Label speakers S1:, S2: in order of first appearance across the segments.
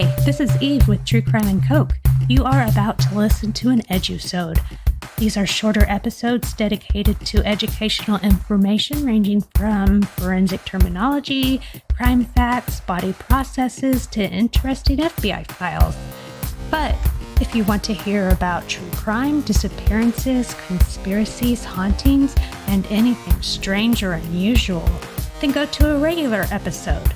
S1: Hi, this is Eve with True Crime and Coke. You are about to listen to an EDUsode. These are shorter episodes dedicated to educational information ranging from forensic terminology, crime facts, body processes, to interesting FBI files. But if you want to hear about true crime, disappearances, conspiracies, hauntings, and anything strange or unusual, then go to a regular episode.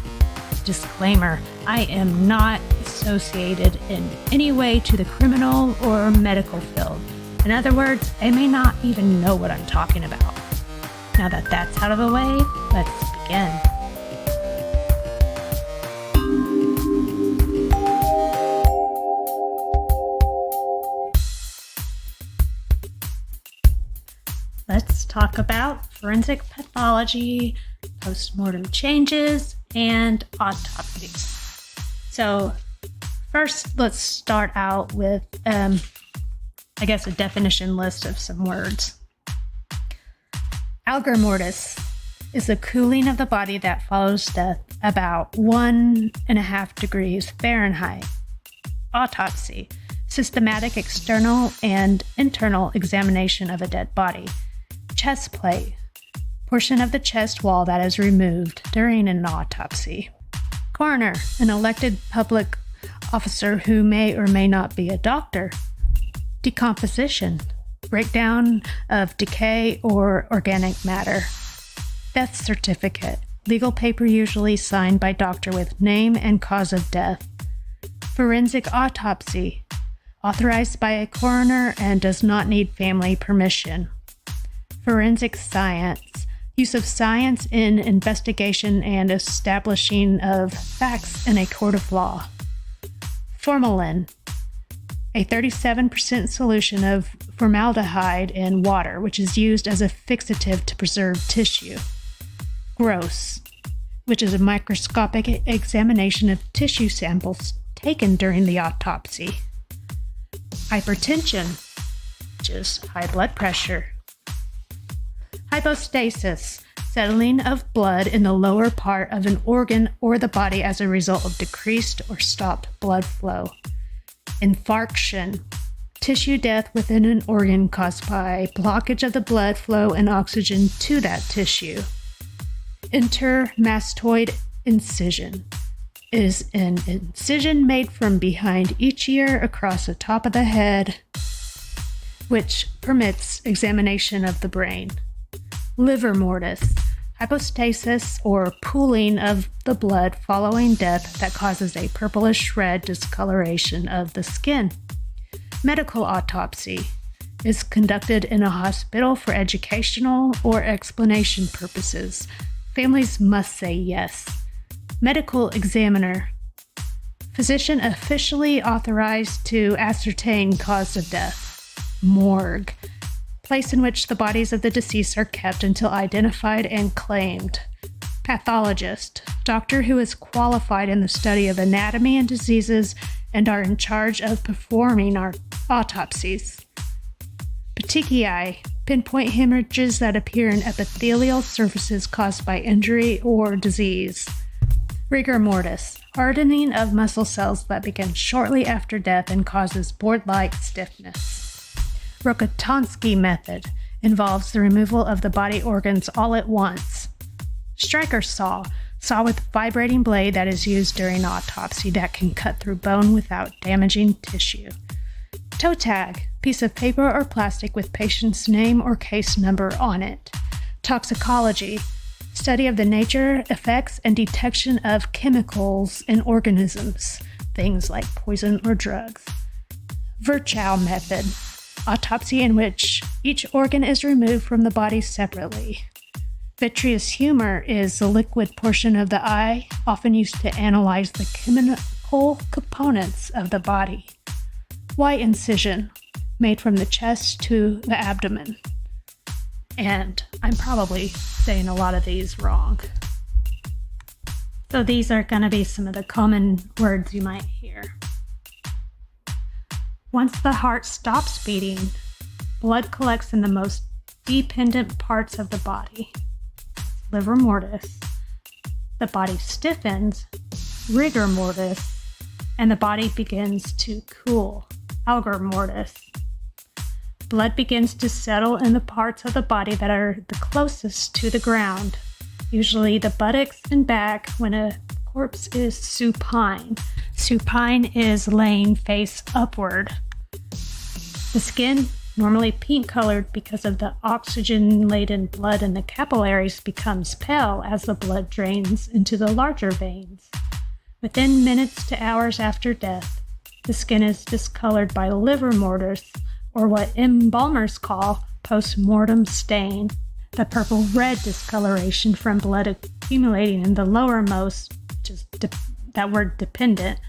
S1: Disclaimer, I am not associated in any way to the criminal or medical field. In other words, I may not even know what I'm talking about. Now that that's out of the way, let's begin. Let's talk about forensic pathology, post-mortem changes, and autopsies. So first, let's start out with, a definition list of some words. Algor mortis is the cooling of the body that follows death about 1.5 degrees Fahrenheit. Autopsy, systematic external and internal examination of a dead body. Chest plate, portion of the chest wall that is removed during an autopsy. Coroner, an elected public officer who may or may not be a doctor. Decomposition, breakdown of decay or organic matter. Death certificate, legal paper usually signed by doctor with name and cause of death. Forensic autopsy, authorized by a coroner and does not need family permission. Forensic science, use of science in investigation and establishing of facts in a court of law. Formalin, a 37% solution of formaldehyde in water, which is used as a fixative to preserve tissue. Gross, which is a microscopic examination of tissue samples taken during the autopsy. Hypertension, which is high blood pressure. Hypostasis, settling of blood in the lower part of an organ or the body as a result of decreased or stopped blood flow. Infarction, tissue death within an organ caused by blockage of the blood flow and oxygen to that tissue. Intermastoid incision is an incision made from behind each ear across the top of the head, which permits examination of the brain. Liver mortis, hypostasis or pooling of the blood following death that causes a purplish red discoloration of the skin. Medical autopsy is conducted in a hospital for educational or explanation purposes. Families must say yes. Medical examiner, physician officially authorized to ascertain cause of death. Morgue, place in which the bodies of the deceased are kept until identified and claimed. Pathologist, doctor who is qualified in the study of anatomy and diseases and are in charge of performing our autopsies. Petechiae, pinpoint hemorrhages that appear in epithelial surfaces caused by injury or disease. Rigor mortis, hardening of muscle cells that begin shortly after death and causes board-like stiffness. Rokitansky method involves the removal of the body organs all at once. Striker saw with vibrating blade that is used during autopsy that can cut through bone without damaging tissue. Toe tag, piece of paper or plastic with patient's name or case number on it. Toxicology, study of the nature, effects, and detection of chemicals in organisms, things like poison or drugs. Virchow method, autopsy in which each organ is removed from the body separately. Vitreous humor is the liquid portion of the eye, often used to analyze the chemical components of the body. Y incision, made from the chest to the abdomen. And I'm probably saying a lot of these wrong. So these are going to be some of the common words you might hear. Once the heart stops beating, blood collects in the most dependent parts of the body. Liver mortis. The body stiffens, rigor mortis, and the body begins to cool, algor mortis. Blood begins to settle in the parts of the body that are the closest to the ground, usually the buttocks and back when a corpse is supine. Supine is laying face upward. The skin, normally pink-colored because of the oxygen-laden blood in the capillaries, becomes pale as the blood drains into the larger veins. Within minutes to hours after death, the skin is discolored by liver mortis, or what embalmers call post-mortem stain, the purple-red discoloration from blood accumulating in the lowermost, which is that word dependent,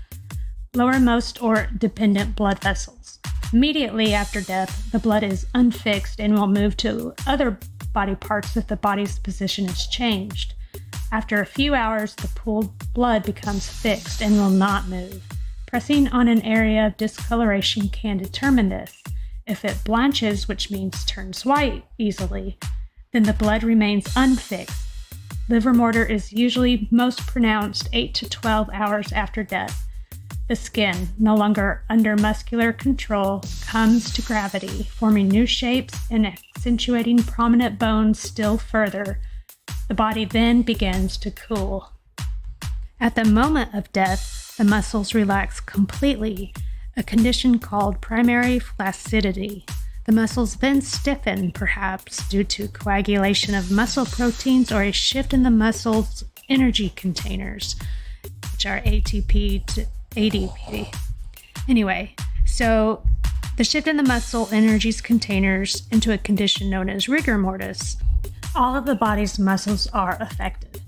S1: lowermost or dependent blood vessels. Immediately after death, the blood is unfixed and will move to other body parts if the body's position is changed. After a few hours, the pooled blood becomes fixed and will not move. Pressing on an area of discoloration can determine this. If it blanches, which means turns white easily, then the blood remains unfixed. Liver mortar is usually most pronounced 8 to 12 hours after death. The skin, no longer under muscular control, comes to gravity, forming new shapes and accentuating prominent bones still further. The body then begins to cool. At the moment of death, the muscles relax completely, a condition called primary flaccidity. The muscles then stiffen, perhaps due to coagulation of muscle proteins or a shift in the muscle's energy containers, which are ATP to ADP. Anyway, so the shift in the muscle energies containers into a condition known as rigor mortis. All of the body's muscles are affected.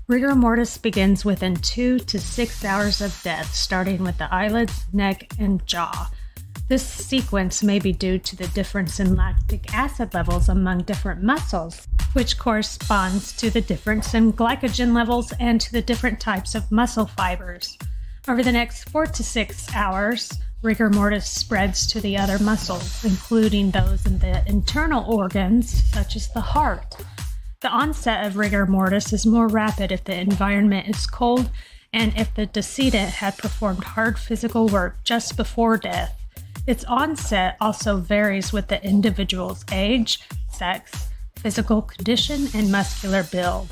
S1: Rigor mortis begins within 2 to 6 hours of death, starting with the eyelids, neck, and jaw. This sequence may be due to the difference in lactic acid levels among different muscles, which corresponds to the difference in glycogen levels and to the different types of muscle fibers. Over the next 4 to 6 hours, rigor mortis spreads to the other muscles, including those in the internal organs, such as the heart. The onset of rigor mortis is more rapid if the environment is cold and if the decedent had performed hard physical work just before death. Its onset also varies with the individual's age, sex, physical condition, and muscular build.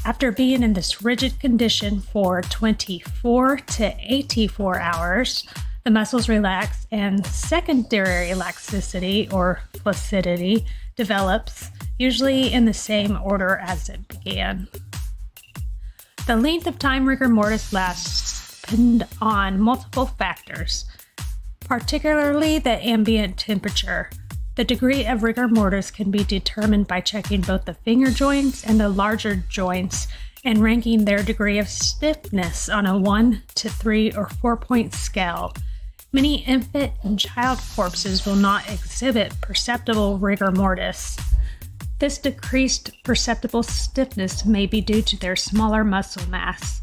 S1: After being in this rigid condition for 24 to 84 hours, the muscles relax and secondary laxicity or flaccidity develops, usually in the same order as it began. The length of time rigor mortis lasts depends on multiple factors, particularly the ambient temperature. The degree of rigor mortis can be determined by checking both the finger joints and the larger joints and ranking their degree of stiffness on a 1 to 3 or 4-point scale. Many infant and child corpses will not exhibit perceptible rigor mortis. This decreased perceptible stiffness may be due to their smaller muscle mass.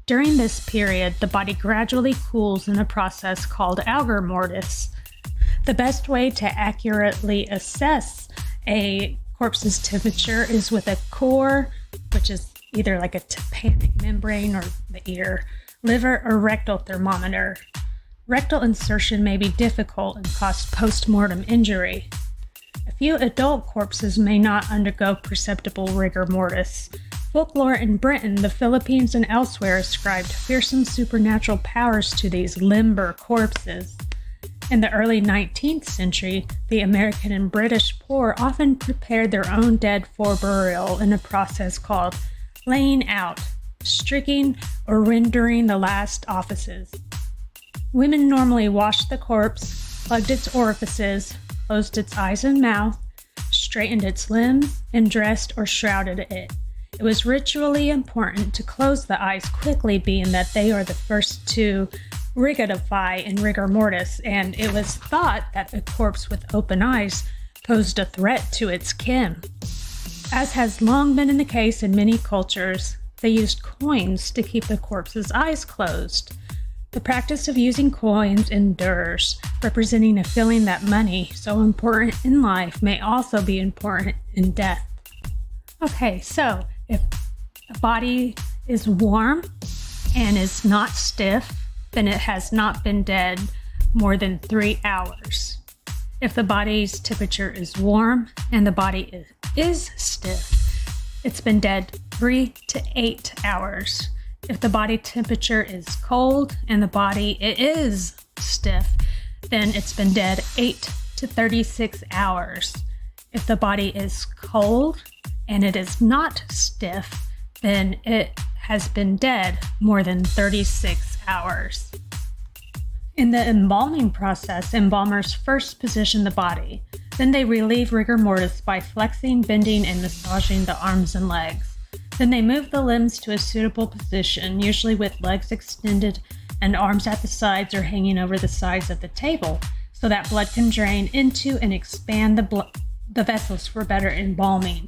S1: During this period, the body gradually cools in a process called algor mortis. The best way to accurately assess a corpse's temperature is with a core, which is either like a tympanic membrane or the ear, liver, or rectal thermometer. Rectal insertion may be difficult and cause post-mortem injury. A few adult corpses may not undergo perceptible rigor mortis. Folklore in Britain, the Philippines, and elsewhere ascribed fearsome supernatural powers to these limber corpses. In the early 19th century, the American and British poor often prepared their own dead for burial in a process called laying out, stricking, or rendering the last offices. Women normally washed the corpse, plugged its orifices, closed its eyes and mouth, straightened its limbs, and dressed or shrouded it. It was ritually important to close the eyes quickly, being that they are the first to rigidify in rigor mortis, and it was thought that a corpse with open eyes posed a threat to its kin. As has long been the case in many cultures, they used coins to keep the corpse's eyes closed. The practice of using coins endures, representing a feeling that money, so important in life, may also be important in death. Okay, so if a body is warm and is not stiff, then it has not been dead more than 3 hours. If the body's temperature is warm and the body is stiff, it's been dead 3 to 8 hours. If the body temperature is cold and the body is stiff, then it's been dead 8 to 36 hours. If the body is cold and it is not stiff, then it has been dead more than 36 hours. In the embalming process, embalmers first position the body. Then they relieve rigor mortis by flexing, bending, and massaging the arms and legs. Then they move the limbs to a suitable position, usually with legs extended and arms at the sides or hanging over the sides of the table, so that blood can drain into and expand the vessels for better embalming.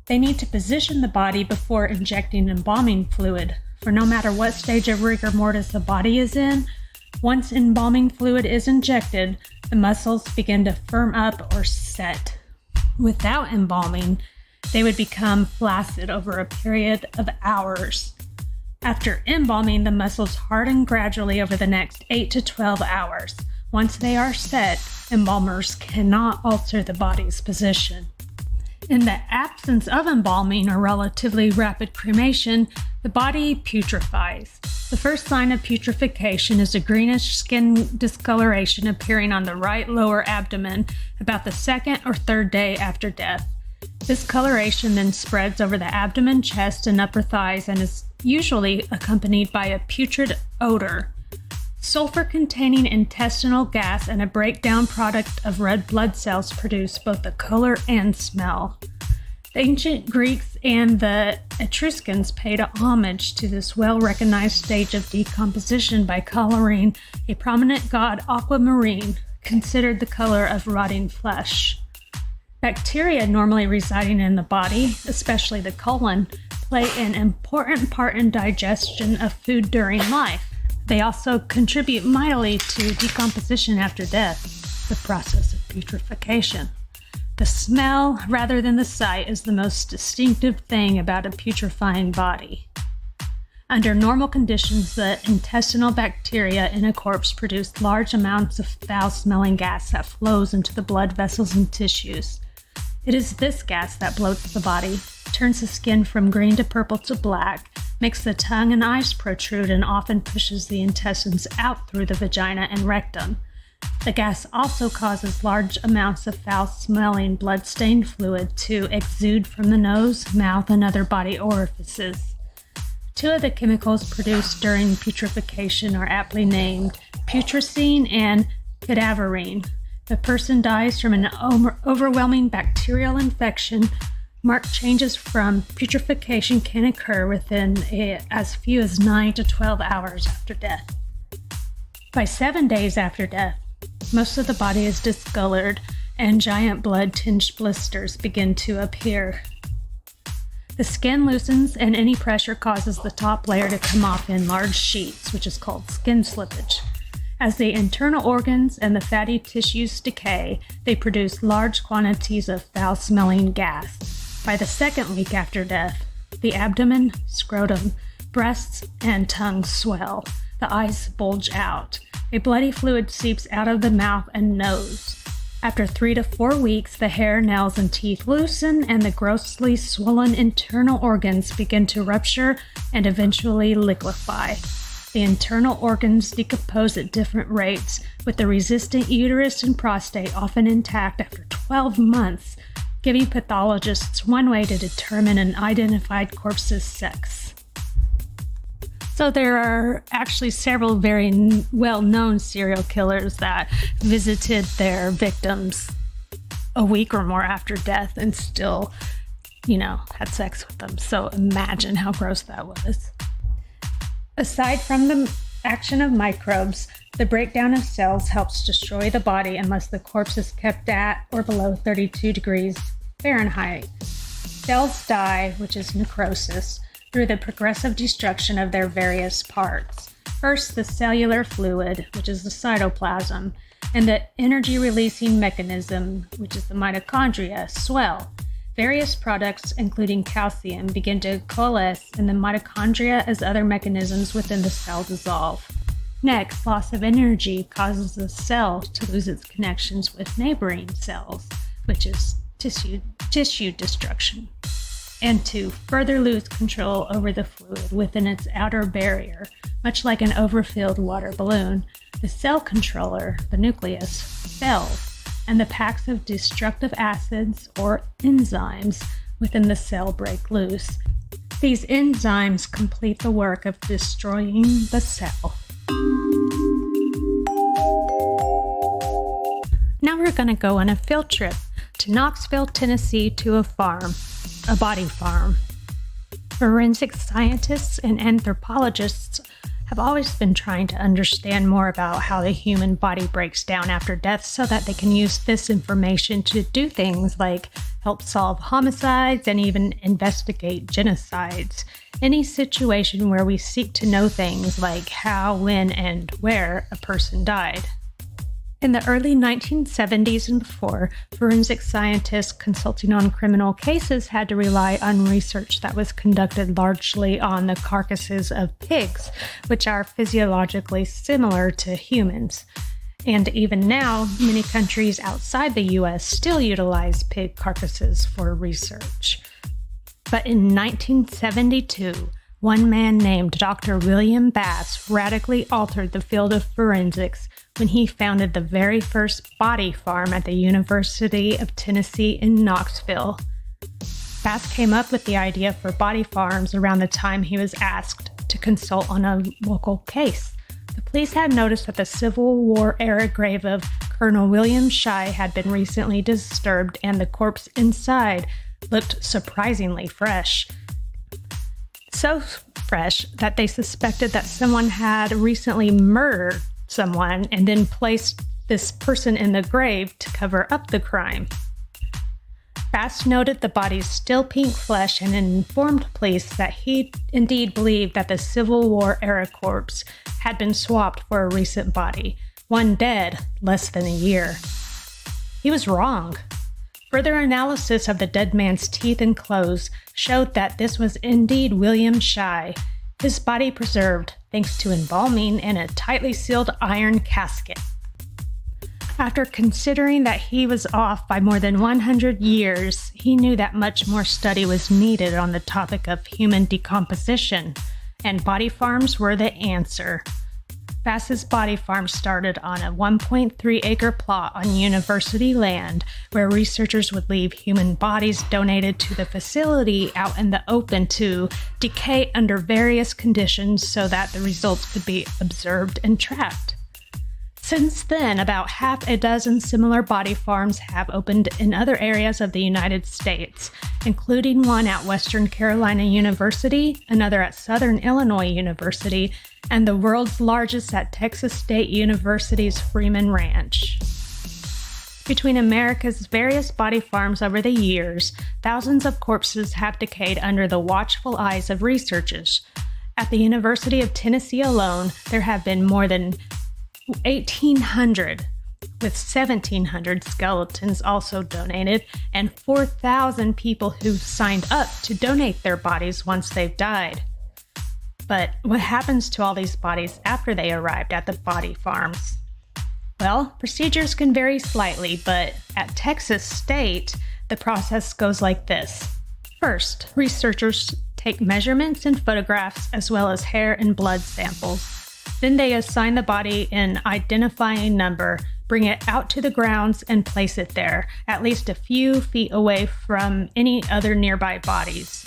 S1: They need to position the body before injecting embalming fluid, for no matter what stage of rigor mortis the body is in, once embalming fluid is injected, the muscles begin to firm up or set. Without embalming, they would become flaccid over a period of hours. After embalming, the muscles harden gradually over the next 8 to 12 hours. Once they are set, embalmers cannot alter the body's position. In the absence of embalming or relatively rapid cremation, the body putrefies. The first sign of putrefaction is a greenish skin discoloration appearing on the right lower abdomen about the second or third day after death. This coloration then spreads over the abdomen, chest, and upper thighs and is usually accompanied by a putrid odor. Sulfur-containing intestinal gas and a breakdown product of red blood cells produce both the color and smell. The ancient Greeks and the Etruscans paid homage to this well-recognized stage of decomposition by coloring a prominent god aquamarine, considered the color of rotting flesh. Bacteria normally residing in the body, especially the colon, play an important part in digestion of food during life. They also contribute mightily to decomposition after death, the process of putrefaction. The smell, rather than the sight, is the most distinctive thing about a putrefying body. Under normal conditions, the intestinal bacteria in a corpse produce large amounts of foul-smelling gas that flows into the blood vessels and tissues. It is this gas that bloats the body, turns the skin from green to purple to black, makes the tongue and eyes protrude, and often pushes the intestines out through the vagina and rectum. The gas also causes large amounts of foul-smelling, blood-stained fluid to exude from the nose, mouth, and other body orifices. Two of the chemicals produced during putrefaction are aptly named putrescine and cadaverine. The person dies from an overwhelming bacterial infection. Marked changes from putrefaction can occur within as few as 9 to 12 hours after death. By 7 days after death, most of the body is discolored and giant blood-tinged blisters begin to appear. The skin loosens and any pressure causes the top layer to come off in large sheets, which is called skin slippage. As the internal organs and the fatty tissues decay, they produce large quantities of foul-smelling gas. By the second week after death, the abdomen, scrotum, breasts, and tongue swell. The eyes bulge out. A bloody fluid seeps out of the mouth and nose. After 3 to 4 weeks, the hair, nails, and teeth loosen, and the grossly swollen internal organs begin to rupture and eventually liquefy. The internal organs decompose at different rates, with the resistant uterus and prostate often intact after 12 months, giving pathologists one way to determine an identified corpse's sex. So there are actually several very well-known serial killers that visited their victims a week or more after death and still, had sex with them. So imagine how gross that was. Aside from the action of microbes, the breakdown of cells helps destroy the body unless the corpse is kept at or below 32 degrees Fahrenheit. Cells die, which is necrosis, through the progressive destruction of their various parts. First, the cellular fluid, which is the cytoplasm, and the energy-releasing mechanism, which is the mitochondria, swell. Various products, including calcium, begin to coalesce in the mitochondria as other mechanisms within the cell dissolve. Next, loss of energy causes the cell to lose its connections with neighboring cells, which is tissue destruction, and to further lose control over the fluid within its outer barrier, much like an overfilled water balloon. The cell controller, the nucleus, fails, and the packs of destructive acids or enzymes within the cell break loose. These enzymes complete the work of destroying the cell. Now we're going to go on a field trip to Knoxville, Tennessee, to a body farm. Forensic scientists and anthropologists have always been trying to understand more about how the human body breaks down after death so that they can use this information to do things like help solve homicides and even investigate genocides. Any situation where we seek to know things like how, when, and where a person died. In the early 1970s and before, forensic scientists consulting on criminal cases had to rely on research that was conducted largely on the carcasses of pigs, which are physiologically similar to humans. And even now, many countries outside the US still utilize pig carcasses for research. But in 1972, one man named Dr. William Bass radically altered the field of forensics when he founded the very first body farm at the University of Tennessee in Knoxville. Bass came up with the idea for body farms around the time he was asked to consult on a local case. The police had noticed that the Civil War-era grave of Colonel William Shy had been recently disturbed, and the corpse inside looked surprisingly fresh. So fresh that they suspected that someone had recently murdered someone and then placed this person in the grave to cover up the crime. Bass noted the body's still pink flesh and informed police that he indeed believed that the Civil War-era corpse had been swapped for a recent body, one dead less than a year. He was wrong. Further analysis of the dead man's teeth and clothes showed that this was indeed William Shy, his body preserved thanks to embalming in a tightly sealed iron casket. After considering that he was off by more than 100 years, he knew that much more study was needed on the topic of human decomposition, and body farms were the answer. Bass's body farm started on a 1.3-acre plot on university land where researchers would leave human bodies donated to the facility out in the open to decay under various conditions so that the results could be observed and tracked. Since then, about half a dozen similar body farms have opened in other areas of the United States, including one at Western Carolina University, another at Southern Illinois University, and the world's largest at Texas State University's Freeman Ranch. Between America's various body farms over the years, thousands of corpses have decayed under the watchful eyes of researchers. At the University of Tennessee alone, there have been more than 1,800, with 1,700 skeletons also donated, and 4,000 people who've signed up to donate their bodies once they've died. But what happens to all these bodies after they arrived at the body farms? Well, procedures can vary slightly, but at Texas State, the process goes like this. First, researchers take measurements and photographs as well as hair and blood samples. Then they assign the body an identifying number, bring it out to the grounds, and place it there, at least a few feet away from any other nearby bodies.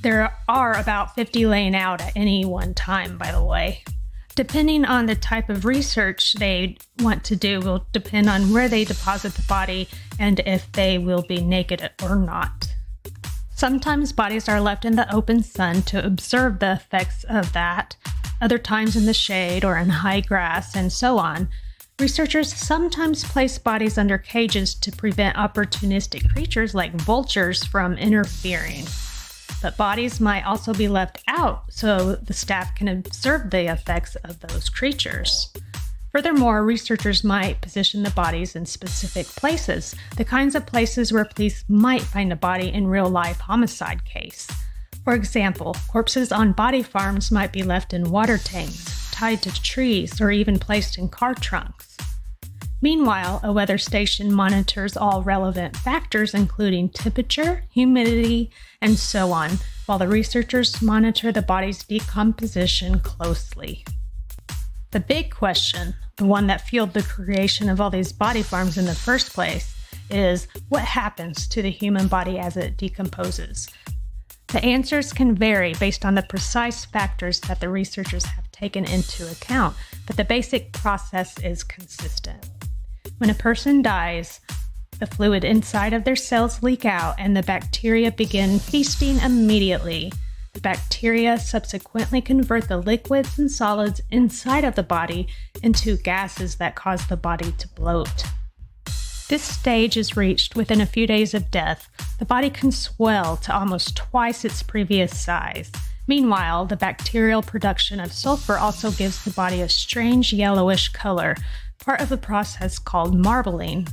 S1: There are about 50 laying out at any one time, by the way. Depending on the type of research they want to do will depend on where they deposit the body and if they will be naked or not. Sometimes bodies are left in the open sun to observe the effects of that, other times in the shade or in high grass, and so on. Researchers sometimes place bodies under cages to prevent opportunistic creatures like vultures from interfering. But bodies might also be left out so the staff can observe the effects of those creatures. Furthermore, researchers might position the bodies in specific places, the kinds of places where police might find a body in real-life homicide case. For example, corpses on body farms might be left in water tanks, tied to trees, or even placed in car trunks. Meanwhile, a weather station monitors all relevant factors, including temperature, humidity, and so on, while the researchers monitor the body's decomposition closely. The big question, the one that fueled the creation of all these body farms in the first place, is what happens to the human body as it decomposes? The answers can vary based on the precise factors that the researchers have taken into account, but the basic process is consistent. When a person dies, the fluid inside of their cells leak out and the bacteria begin feasting immediately. The bacteria subsequently convert the liquids and solids inside of the body into gases that cause the body to bloat. This stage is reached within a few days of death. The body can swell to almost twice its previous size. Meanwhile, the bacterial production of sulfur also gives the body a strange yellowish color, part of a process called marbling.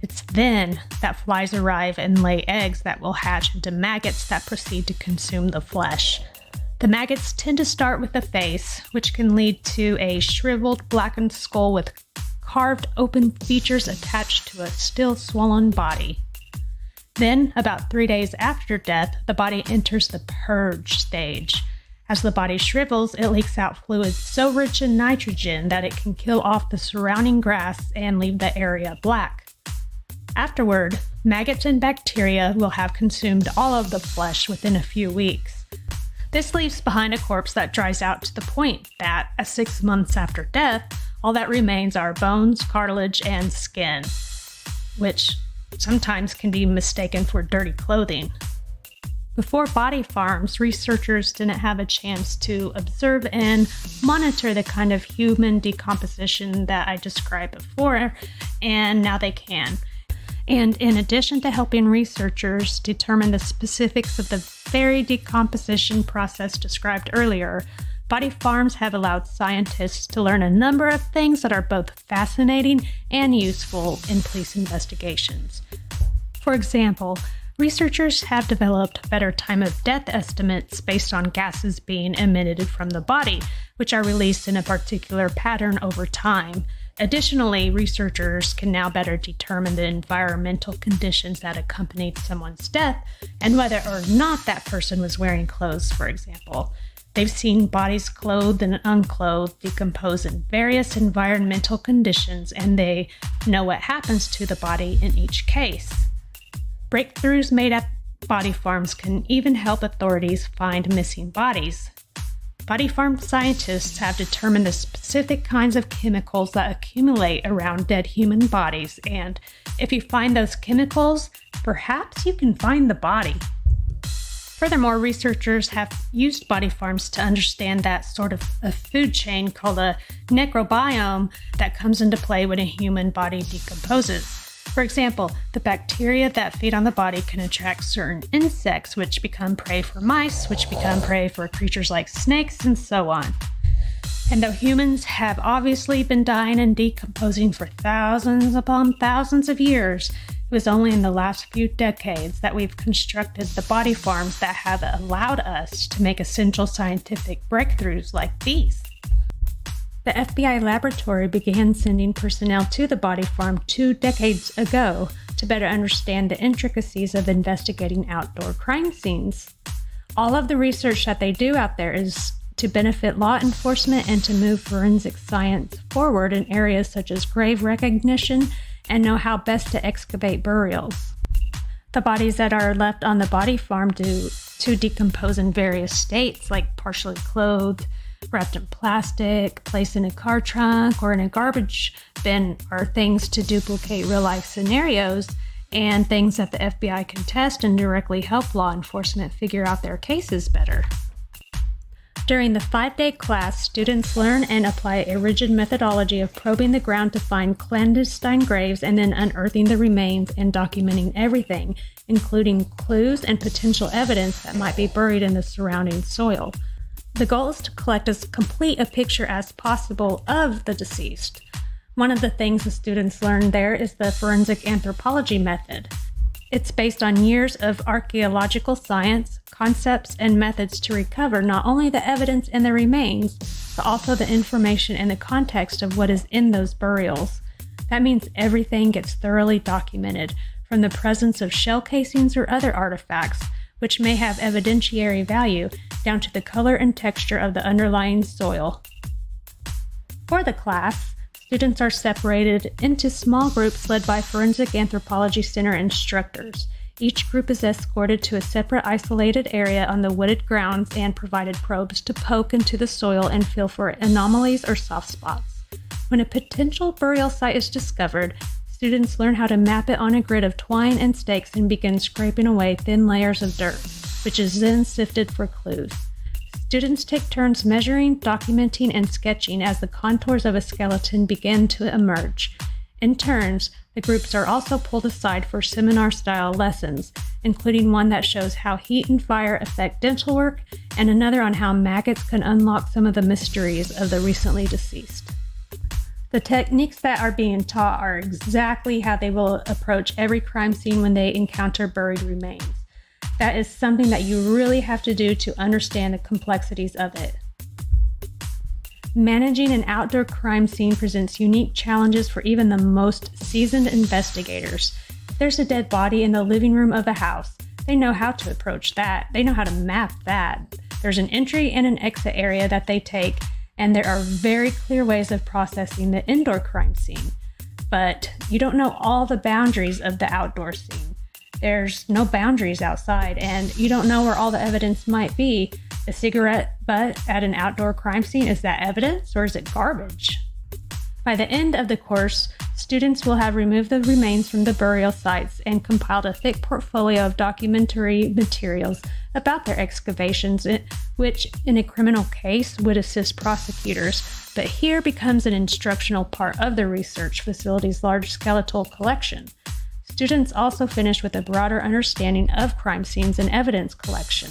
S1: It's then that flies arrive and lay eggs that will hatch into maggots that proceed to consume the flesh. The maggots tend to start with the face, which can lead to a shriveled, blackened skull with carved open features attached to a still swollen body. Then, about 3 days after death, the body enters the purge stage. As the body shrivels, it leaks out fluids so rich in nitrogen that it can kill off the surrounding grass and leave the area black. Afterward, maggots and bacteria will have consumed all of the flesh within a few weeks. This leaves behind a corpse that dries out to the point that, 6 months after death, all that remains are bones, cartilage, and skin, which sometimes can be mistaken for dirty clothing. Before body farms, researchers didn't have a chance to observe and monitor the kind of human decomposition that I described before, and now they can. And in addition to helping researchers determine the specifics of the very decomposition process described earlier, body farms have allowed scientists to learn a number of things that are both fascinating and useful in police investigations. For example, researchers have developed better time of death estimates based on gases being emitted from the body, which are released in a particular pattern over time. Additionally, researchers can now better determine the environmental conditions that accompanied someone's death and whether or not that person was wearing clothes, for example. They've seen bodies clothed and unclothed decompose in various environmental conditions, and they know what happens to the body in each case. Breakthroughs made at body farms can even help authorities find missing bodies. Body farm scientists have determined the specific kinds of chemicals that accumulate around dead human bodies, and if you find those chemicals, perhaps you can find the body. Furthermore, researchers have used body farms to understand that sort of a food chain called a necrobiome that comes into play when a human body decomposes. For example, the bacteria that feed on the body can attract certain insects, which become prey for mice, which become prey for creatures like snakes, and so on. And though humans have obviously been dying and decomposing for thousands upon thousands of years, it was only in the last few decades that we've constructed the body farms that have allowed us to make essential scientific breakthroughs like these. The FBI laboratory began sending personnel to the body farm 2 decades ago to better understand the intricacies of investigating outdoor crime scenes. All of the research that they do out there is to benefit law enforcement and to move forensic science forward in areas such as grave recognition and know how best to excavate burials. The bodies that are left on the body farm to decompose in various states, like partially clothed, wrapped in plastic, placed in a car trunk, or in a garbage bin, are things to duplicate real-life scenarios and things that the FBI can test and directly help law enforcement figure out their cases better. During the 5-day class, students learn and apply a rigid methodology of probing the ground to find clandestine graves and then unearthing the remains and documenting everything, including clues and potential evidence that might be buried in the surrounding soil. The goal is to collect as complete a picture as possible of the deceased. One of the things the students learn there is the forensic anthropology method. It's based on years of archaeological science, concepts, and methods to recover not only the evidence and the remains, but also the information and the context of what is in those burials. That means everything gets thoroughly documented, from the presence of shell casings or other artifacts, which may have evidentiary value, down to the color and texture of the underlying soil. For the class, students are separated into small groups led by Forensic Anthropology Center instructors. Each group is escorted to a separate isolated area on the wooded grounds and provided probes to poke into the soil and feel for anomalies or soft spots. When a potential burial site is discovered, students learn how to map it on a grid of twine and stakes and begin scraping away thin layers of dirt, which is then sifted for clues. Students take turns measuring, documenting, and sketching as the contours of a skeleton begin to emerge. In turns, the groups are also pulled aside for seminar-style lessons, including one that shows how heat and fire affect dental work, and another on how maggots can unlock some of the mysteries of the recently deceased. The techniques that are being taught are exactly how they will approach every crime scene when they encounter buried remains. That is something that you really have to do to understand the complexities of it. Managing an outdoor crime scene presents unique challenges for even the most seasoned investigators. If there's a dead body in the living room of a house, they know how to approach that. They know how to map that. There's an entry and an exit area that they take, and there are very clear ways of processing the indoor crime scene. But you don't know all the boundaries of the outdoor scene. There's no boundaries outside, and you don't know where all the evidence might be. A cigarette butt at an outdoor crime scene, is that evidence or is it garbage? By the end of the course, students will have removed the remains from the burial sites and compiled a thick portfolio of documentary materials about their excavations, which in a criminal case would assist prosecutors, but here becomes an instructional part of the research facility's large skeletal collection. Students also finish with a broader understanding of crime scenes and evidence collection.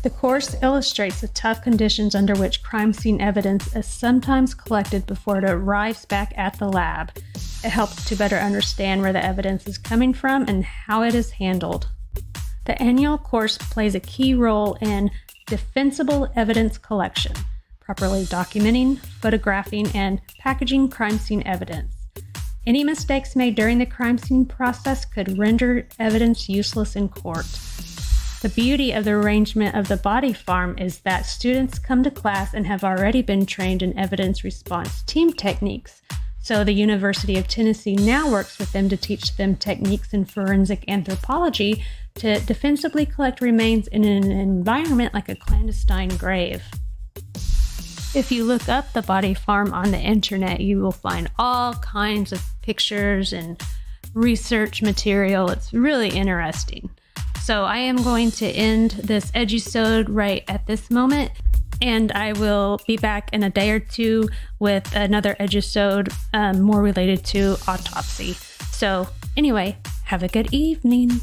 S1: The course illustrates the tough conditions under which crime scene evidence is sometimes collected before it arrives back at the lab. It helps to better understand where the evidence is coming from and how it is handled. The annual course plays a key role in defensible evidence collection, properly documenting, photographing, and packaging crime scene evidence. Any mistakes made during the crime scene process could render evidence useless in court. The beauty of the arrangement of the body farm is that students come to class and have already been trained in evidence response team techniques. So the University of Tennessee now works with them to teach them techniques in forensic anthropology to defensively collect remains in an environment like a clandestine grave. If you look up the body farm on the internet, you will find all kinds of pictures and research material. It's really interesting. So I am going to end this EDUsode right at this moment, and I will be back in a day or two with another EDUsode more related to autopsy. So anyway, have a good evening.